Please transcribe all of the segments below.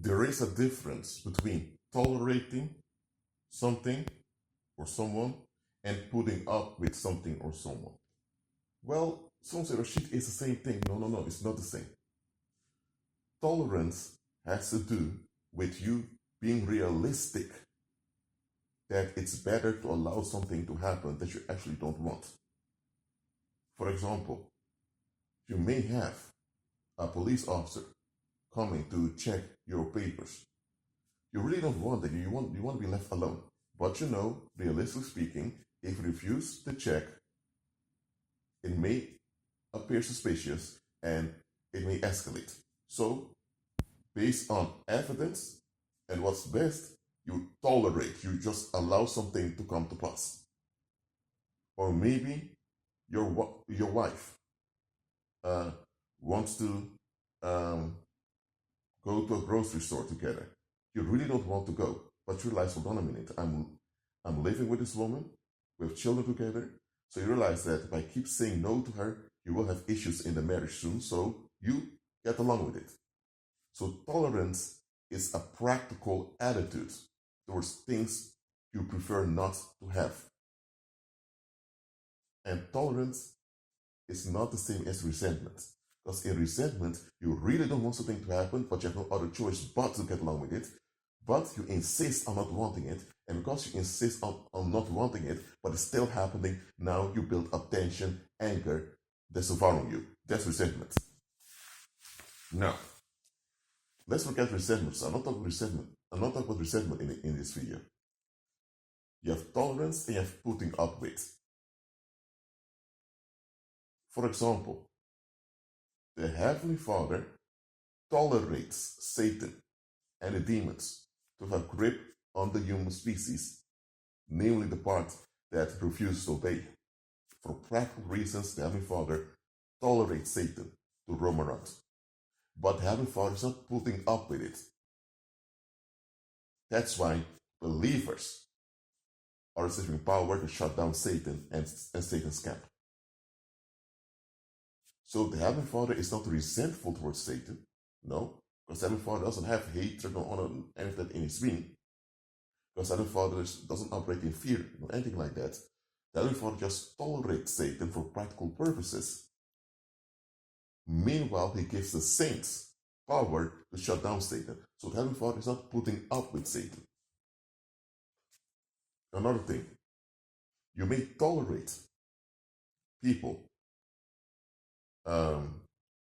there is a difference between tolerating something or someone and putting up with something or someone. Well, some say, Rashid, it's the same thing. No, it's not the same. Tolerance has to do with you being realistic that it's better to allow something to happen that you actually don't want. For example, you may have a police officer coming to check your papers. You really don't want it. You want to be left alone. But you know, realistically speaking, if you refuse to check, it may appear suspicious and it may escalate. So, based on evidence and what's best, you tolerate, you just allow something to come to pass. Or maybe your wife wants to go to a grocery store together. You really don't want to go, but you realize, hold on a minute, I'm living with this woman, we have children together, so you realize that if I keep saying no to her, you will have issues in the marriage soon, so you get along with it. So tolerance is a practical attitude towards things you prefer not to have. And tolerance is not the same as resentment. Because in resentment, you really don't want something to happen, but you have no other choice but to get along with it. But you insist on not wanting it. And because you insist on not wanting it, but it's still happening, now you build up tension, anger, that's devouring you. That's resentment. Now, let's forget resentment. So I'm not talking about resentment in this video. You have tolerance and you have putting up with. For example, the Heavenly Father tolerates Satan and the demons to have grip on the human species, namely the part that refuses to obey. For practical reasons, the Heavenly Father tolerates Satan to roam around. But the Heavenly Father is not putting up with it. That's why believers are receiving power to shut down Satan and Satan's camp. So the Heavenly Father is not resentful towards Satan. No, because the Heavenly Father doesn't have hatred or anything in his being. Because the Heavenly Father doesn't operate in fear or anything like that. The Heavenly Father just tolerates Satan for practical purposes. Meanwhile, he gives the saints power to shut down Satan. So the Heavenly Father is not putting up with Satan. Another thing, you may tolerate people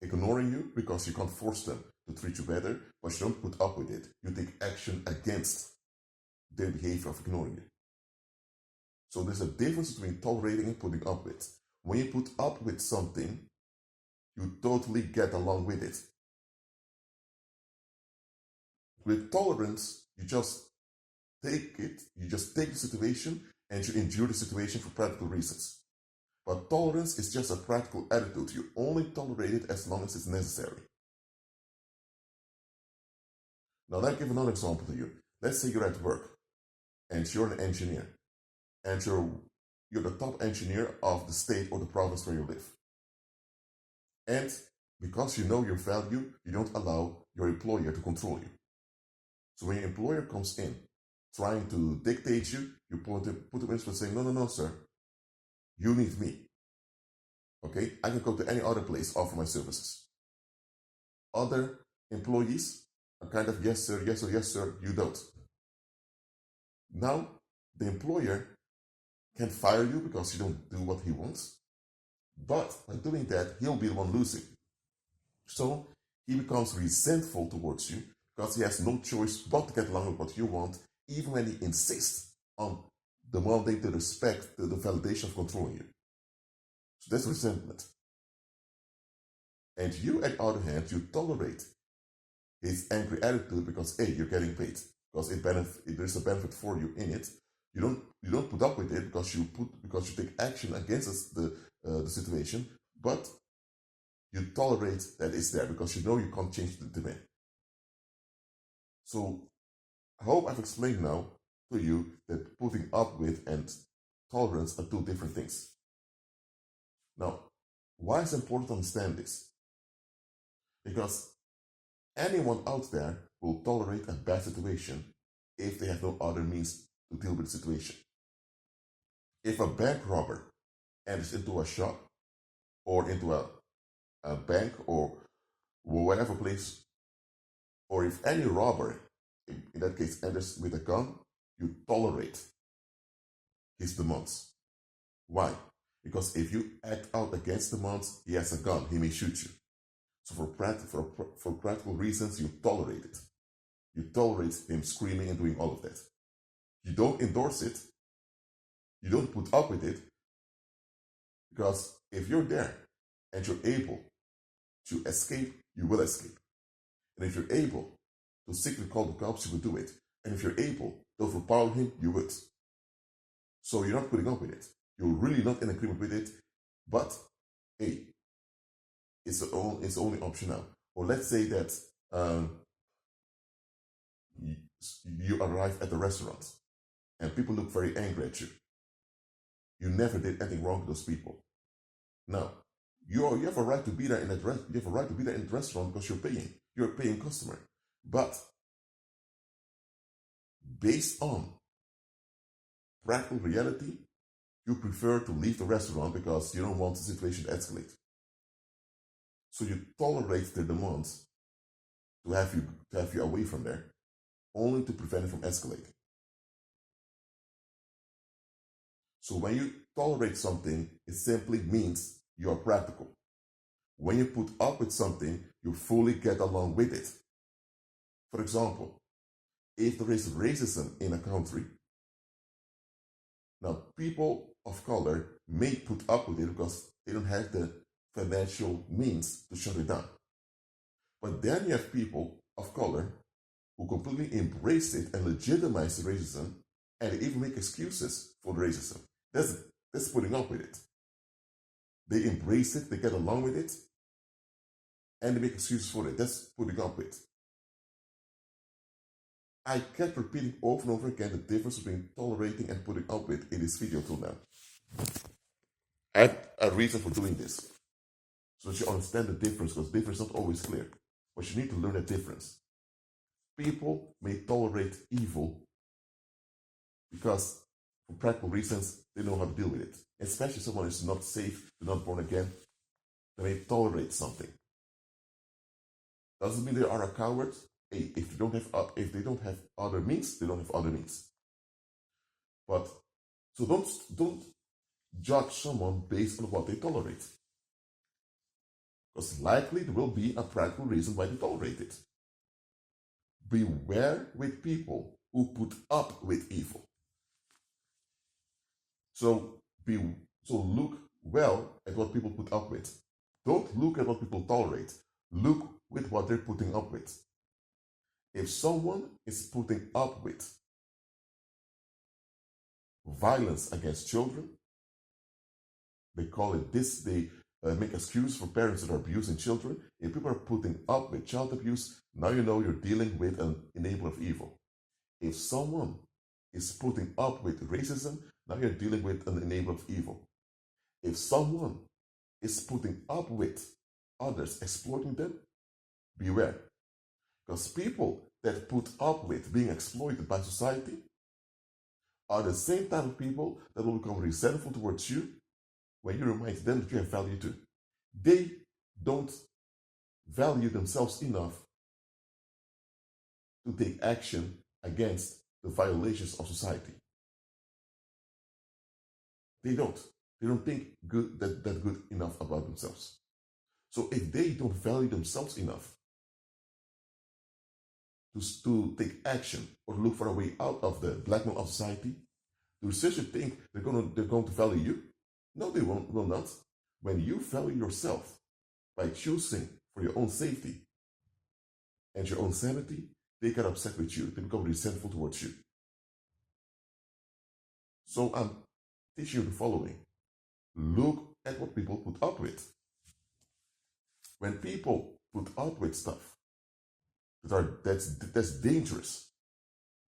ignoring you because you can't force them to treat you better, but you don't put up with it. You take action against their behavior of ignoring you. So there's a difference between tolerating and putting up with. When you put up with something, you totally get along with it. With tolerance, you just take it, you just take the situation and you endure the situation for practical reasons. But tolerance is just a practical attitude. You only tolerate it as long as it's necessary. Now, let me give another example to you. Let's say you're at work and you're an engineer and you're the top engineer of the state or the province where you live. And because you know your value, you don't allow your employer to control you. So when your employer comes in trying to dictate you, you put him in and say, no, sir. You need me. Okay? I can go to any other place, offer my services. Other employees are kind of, yes, sir, you don't. Now, the employer can fire you because you don't do what he wants. But by doing that, he'll be the one losing. So he becomes resentful towards you because he has no choice but to get along with what you want, even when he insists on demanding the respect, the validation of controlling you. So that's resentment. And you, on the other hand, you tolerate his angry attitude because, hey, you're getting paid. Because there's a benefit for you in it. You don't put up with it because you take action against the situation, but you tolerate that it's there because you know you can't change the demand. So I hope I've explained now to you that putting up with and tolerance are two different things. Now, why is it important to understand this? Because anyone out there will tolerate a bad situation if they have no other means to deal with the situation. If a bank robber enters into a shop or into a bank or whatever place, or if any robber, in that case, enters with a gun, you tolerate his demands. Why? Because if you act out against demands, he has a gun, he may shoot you. So for practical reasons, you tolerate it. You tolerate him screaming and doing all of that. You don't endorse it. You don't put up with it. Because if you're there and you're able to escape, you will escape. And if you're able to secretly call the cops, you will do it. And if you're able to overpower him, you would. So you're not putting up with it. You're really not in agreement with it. But, hey, it's the only option now. Or let's say that you arrive at the restaurant and people look very angry at you. You never did anything wrong to those people. Now, you have a right to be there in that you have a right to be there in the restaurant because you're paying. You're a paying customer. But based on practical reality, you prefer to leave the restaurant because you don't want the situation to escalate. So you tolerate their demands to have you away from there, only to prevent it from escalating. So when you tolerate something, it simply means you are practical. When you put up with something, you fully get along with it. For example, if there is racism in a country, now people of color may put up with it because they don't have the financial means to shut it down. But then you have people of color who completely embrace it and legitimize the racism, and they even make excuses for the racism. That's putting up with it. They embrace it, they get along with it, and they make excuses for it. That's putting up with. I kept repeating over and over again the difference between tolerating and putting up with in this video till now. I have a reason for doing this, so that you understand the difference, because the difference is not always clear. But you need to learn that difference. People may tolerate evil because, for practical reasons, they know how to deal with it. Especially someone who is not saved, not born again, they may tolerate something. Doesn't mean they are a coward. Hey, if they don't have other means, they don't have other means. But so don't judge someone based on what they tolerate, because likely there will be a practical reason why they tolerate it. Beware with people who put up with evil. So look well at what people put up with. Don't look at what people tolerate. Look with what they're putting up with. If someone is putting up with violence against children, they call it this, they make excuses for parents that are abusing children. If people are putting up with child abuse, now you know you're dealing with an enabler of evil. If someone is putting up with racism, now you're dealing with an enabler of evil. If someone is putting up with others exploiting them, beware. Because people that put up with being exploited by society are the same type of people that will become resentful towards you when you remind them that you have value too. They don't value themselves enough to take action against the violations of society. They don't. They don't think that good enough about themselves. So if they don't value themselves enough to take action or look for a way out of the blackmail of society, do you seriously think they're going to value you? No, they will not. When you value yourself by choosing for your own safety and your own sanity, they get upset with you. They become resentful towards you. So I'm teaching you the following. Look at what people put up with. When people put up with stuff that's dangerous,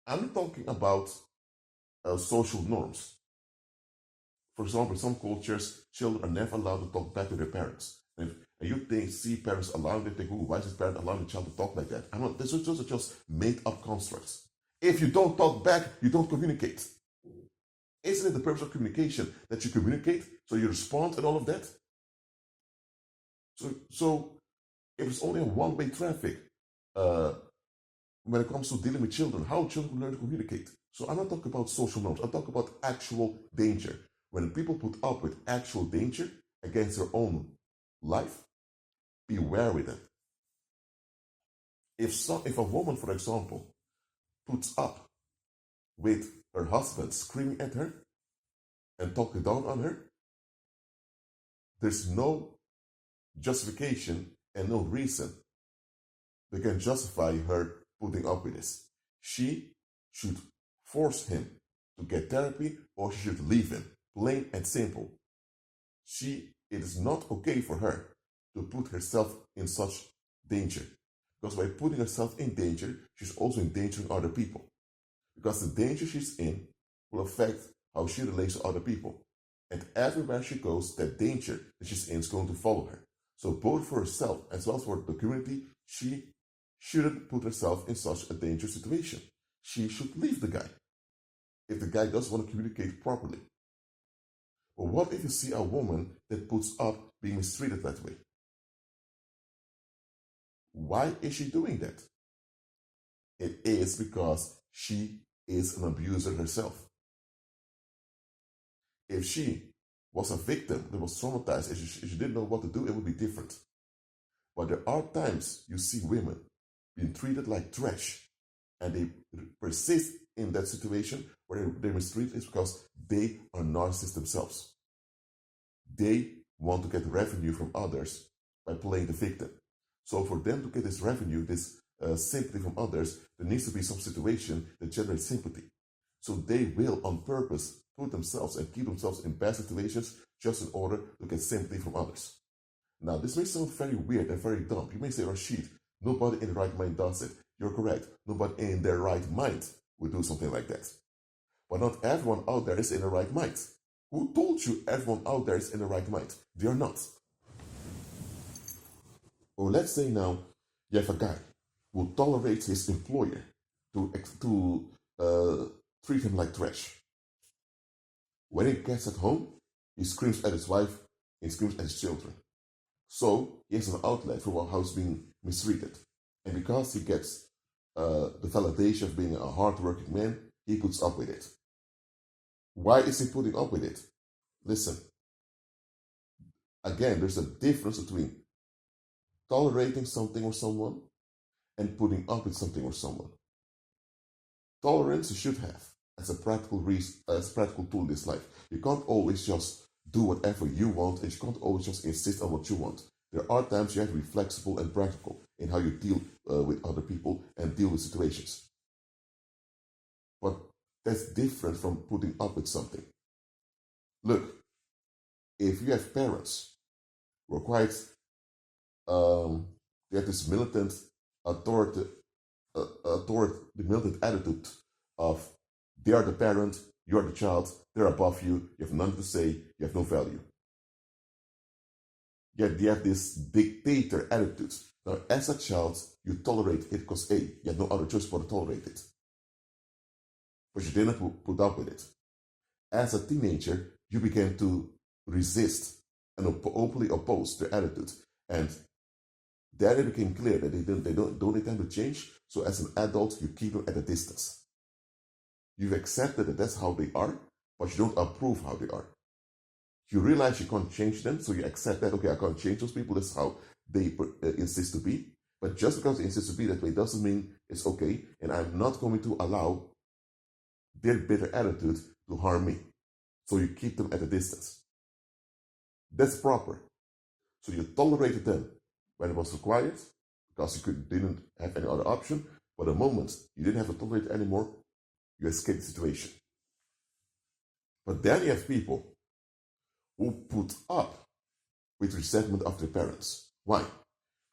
I'm talking about social norms. For example, in some cultures, children are never allowed to talk back to their parents. And And you see parents allowing them to think, oh, why is this parent allowing the child to talk like that? I don't, those are just made up constructs. If you don't talk back, you don't communicate. Isn't it the purpose of communication that you communicate, so you respond and all of that? So if it's only a one-way traffic, when it comes to dealing with children, how children learn to communicate. So I'm not talking about social norms. I'm talking about actual danger. When people put up with actual danger against their own life, beware with them. If a woman, for example, puts up with her husband screaming at her and talking down on her, there's no justification and no reason that can justify her putting up with this. She should force him to get therapy, or she should leave him. Plain and simple. It is not okay for her to put herself in such danger. Because by putting herself in danger, she's also endangering other people. Because the danger she's in will affect how she relates to other people. And everywhere she goes, that danger that she's in is going to follow her. So both for herself as well as for the community, she shouldn't put herself in such a dangerous situation. She should leave the guy if the guy doesn't want to communicate properly. But what if you see a woman that puts up being mistreated that way? Why is she doing that? It is because she is an abuser herself. If she was a victim that was traumatized, if she didn't know what to do, it would be different. But there are times you see women being treated like trash, and they persist in that situation where they're mistreated is because they are narcissists themselves. They want to get revenue from others by playing the victim. So for them to get this revenue, this sympathy from others, there needs to be some situation that generates sympathy. So they will on purpose put themselves and keep themselves in bad situations just in order to get sympathy from others. Now, this may sound very weird and very dumb. You may say, Rashid, nobody in the right mind does it. You're correct. Nobody in their right mind would do something like that. But not everyone out there is in the right mind. Who told you everyone out there is in the right mind? They are not. Or let's say now you have a guy who tolerates his employer to treat him like trash. When he gets at home, he screams at his wife, he screams at his children. So he has an outlet for how he's being mistreated. And because he gets the validation of being a hardworking man, he puts up with it. Why is he putting up with it? Listen, again, there's a difference between tolerating something or someone and putting up with something or someone. Tolerance you should have as a practical tool in this life. You can't always just do whatever you want, and you can't always just insist on what you want. There are times you have to be flexible and practical in how you deal with other people and deal with situations. But that's different from putting up with something. Look, if you have parents who are quite, they have this militant the militant attitude of they are the parent, you're the child, they're above you, you have nothing to say, you have no value. Yet they have this dictator attitude. Now, as a child, you tolerate it because A, you had no other choice but to tolerate it. But you didn't put up with it. As a teenager, you began to resist and openly oppose their attitude. And then it became clear that they don't intend to change. So as an adult, you keep them at a distance. You've accepted that that's how they are, but you don't approve how they are. You realize you can't change them, so you accept that, okay, I can't change those people, that's how they insist to be. But just because they insist to be that way doesn't mean it's okay, and I'm not going to allow their bitter attitude to harm me. So you keep them at a distance. That's proper. So you tolerated them when it was required, because you didn't have any other option, but the moment you didn't have to tolerate it anymore, you escape the situation. But then you have people who put up with resentment of their parents. Why?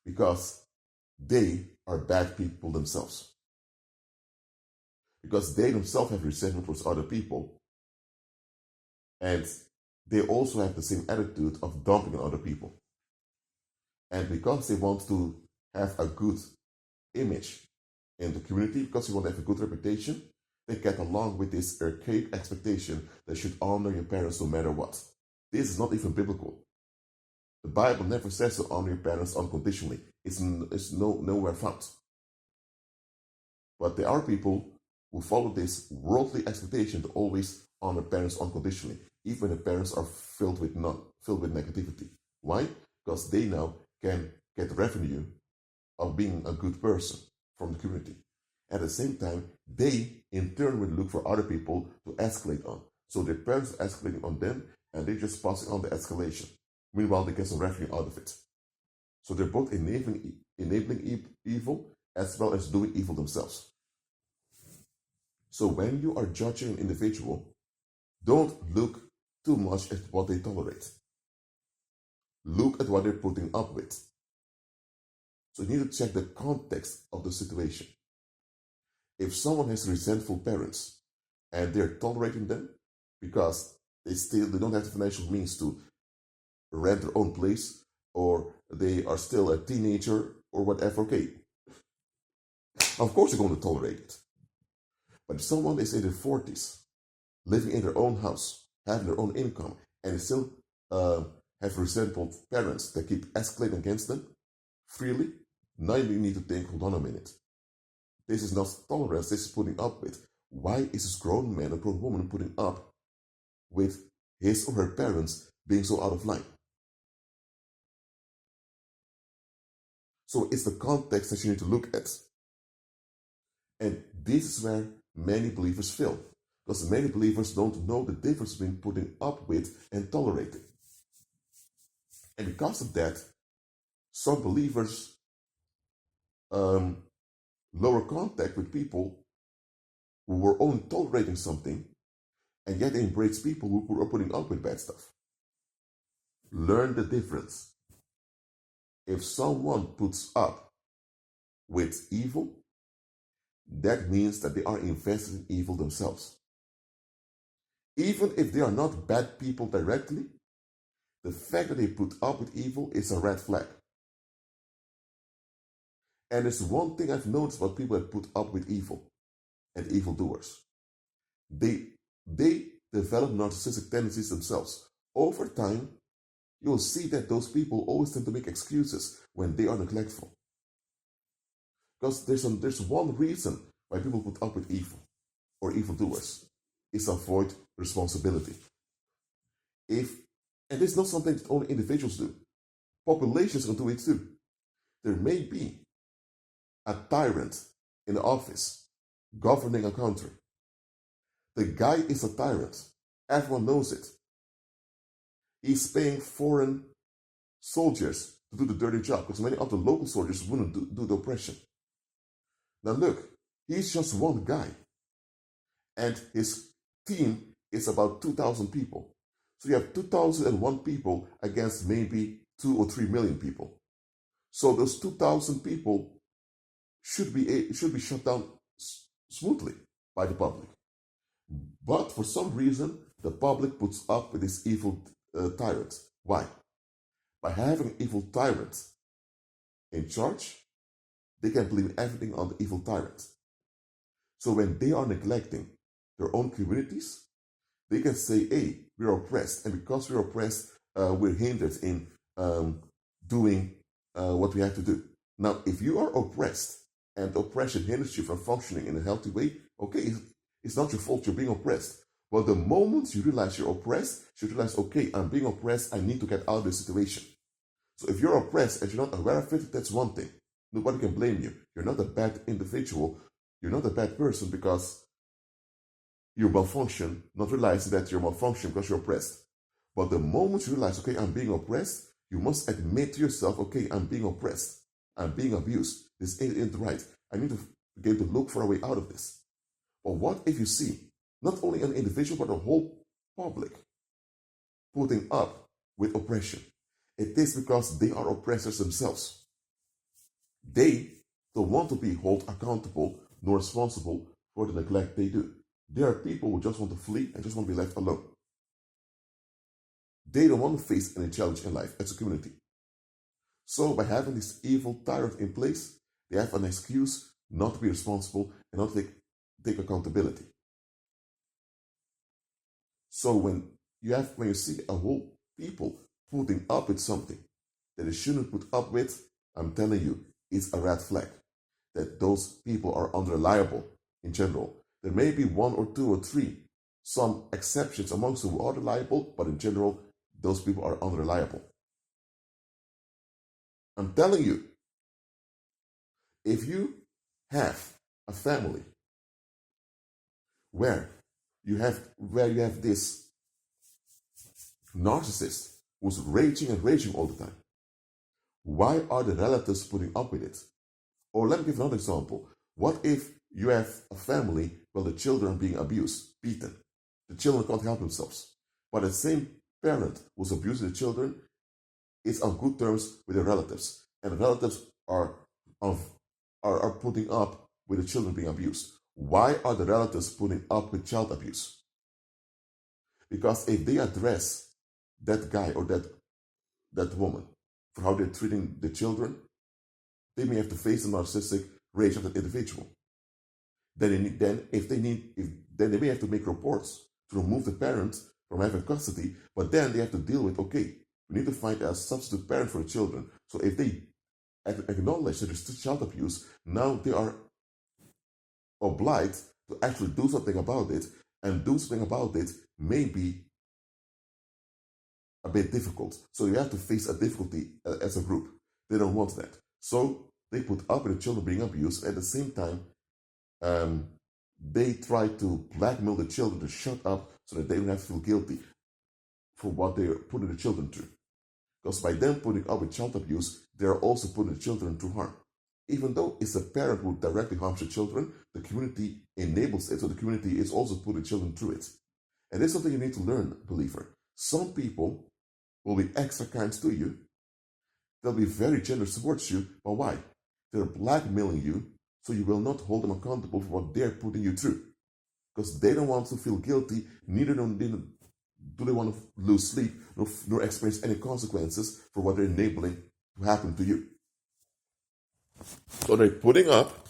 Because they are bad people themselves. Because they themselves have resentment towards other people, and they also have the same attitude of dumping on other people. And because they want to have a good image in the community, because they want to have a good reputation, they get along with this archaic expectation that you should honor your parents no matter what. This is not even biblical. The Bible never says to honor your parents unconditionally. It's nowhere found. But there are people who follow this worldly expectation to always honor parents unconditionally, even if parents are filled with negativity. Why? Because they now can get revenue of being a good person from the community. At the same time, they in turn will look for other people to escalate on. So their parents are escalating on them, and they're just passing on the escalation. Meanwhile, they get some revenue out of it. So they're both enabling evil as well as doing evil themselves. So when you are judging an individual, don't look too much at what they tolerate. Look at what they're putting up with. So you need to check the context of the situation. If someone has resentful parents and they're tolerating them because they don't have the financial means to rent their own place, or they are still a teenager or whatever, okay, of course you're going to tolerate it. But if someone is in their 40s, living in their own house, having their own income, and they still have resentful parents that keep escalating against them freely, now you need to think, hold on a minute. This is not tolerance, this is putting up with. Why is this grown man or grown woman putting up with his or her parents being so out of line? So it's the context that you need to look at. And this is where many believers fail, because many believers don't know the difference between putting up with and tolerating. And because of that, some believers lower contact with people who were only tolerating something, and yet they embrace people who are putting up with bad stuff. Learn the difference. If someone puts up with evil, that means that they are invested in evil themselves. Even if they are not bad people directly, the fact that they put up with evil is a red flag. And it's one thing I've noticed about people that put up with evil and evildoers. They develop narcissistic tendencies themselves. Over time, you'll see that those people always tend to make excuses when they are neglectful. Because there's one reason why people put up with evil or evildoers. It's avoid responsibility. And this is not something that only individuals do. Populations can do it too. There may be a tyrant in the office governing a country. The guy is a tyrant. Everyone knows it. He's paying foreign soldiers to do the dirty job, because many of the local soldiers wouldn't do the oppression. Now look, he's just one guy, and his team is about 2,000 people. So you have 2,001 people against maybe 2 or 3 million people. So those 2,000 people should be shut down smoothly by the public. But for some reason, the public puts up with this evil tyrant. Why? By having evil tyrants in charge, they can blame everything on the evil tyrant. So when they are neglecting their own communities, they can say, hey, we're oppressed. And because we're oppressed, we're hindered in doing what we have to do. Now, if you are oppressed and oppression hinders you from functioning in a healthy way, okay, it's not your fault, you're being oppressed. But the moment you realize you're oppressed, you realize, okay, I'm being oppressed, I need to get out of this situation. So if you're oppressed and you're not aware of it, that's one thing. Nobody can blame you. You're not a bad individual. You're not a bad person because you malfunction, not realizing that you're malfunctioning because you're oppressed. But the moment you realize, okay, I'm being oppressed, you must admit to yourself, okay, I'm being oppressed. I'm being abused. This ain't right. I need to begin to look for a way out of this. But what if you see not only an individual, but a whole public putting up with oppression? It is because they are oppressors themselves. They don't want to be held accountable nor responsible for the neglect they do. There are people who just want to flee and just want to be left alone. They don't want to face any challenge in life as a community. So by having this evil tyrant in place, they have an excuse not to be responsible and not to take accountability. So when you see a whole people putting up with something that they shouldn't put up with, I'm telling you, it's a red flag that those people are unreliable in general. There may be one or two or three, some exceptions amongst them who are reliable, but in general, those people are unreliable. I'm telling you, if you have a family where you have this narcissist who's raging and raging all the time, why are the relatives putting up with it? Or let me give another example. What if you have a family where the children are being abused, beaten? The children can't help themselves. But the same parent who's abusing the children is on good terms with the relatives. And the relatives are putting up with the children being abused. Why are the relatives putting up with child abuse? Because if they address that guy or that woman for how they're treating the children, they may have to face the narcissistic rage of that individual. Then they may have to make reports to remove the parent from having custody, but then they have to deal with, okay, we need to find a substitute parent for the children. So if they acknowledge that there's child abuse, now they are obliged to actually do something about it, and do something about it may be a bit difficult. So you have to face a difficulty as a group. They don't want that. So they put up with the children being abused. At the same time, they try to blackmail the children to shut up so that they don't have to feel guilty for what they're putting the children through. Because by them putting up with child abuse, they're also putting the children through harm. Even though it's a parent who directly harms the children, the community enables it, so the community is also putting children through it. And this is something you need to learn, believer. Some people will be extra kind to you. They'll be very generous towards you, but why? They're blackmailing you, so you will not hold them accountable for what they're putting you through. Because they don't want to feel guilty, neither do they want to lose sleep, nor experience any consequences for what they're enabling to happen to you. So they're putting up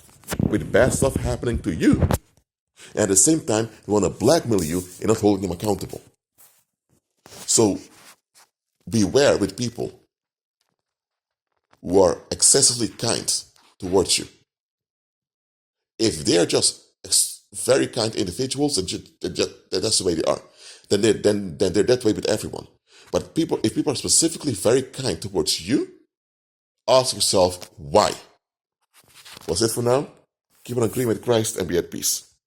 with bad stuff happening to you, and at the same time, they want to blackmail you and not holding them accountable. So beware with people who are excessively kind towards you. If they are just very kind individuals, and that's the way they are, then they're that way with everyone. But if people are specifically very kind towards you, ask yourself why. Was it for now? Keep on agreeing with Christ and be at peace.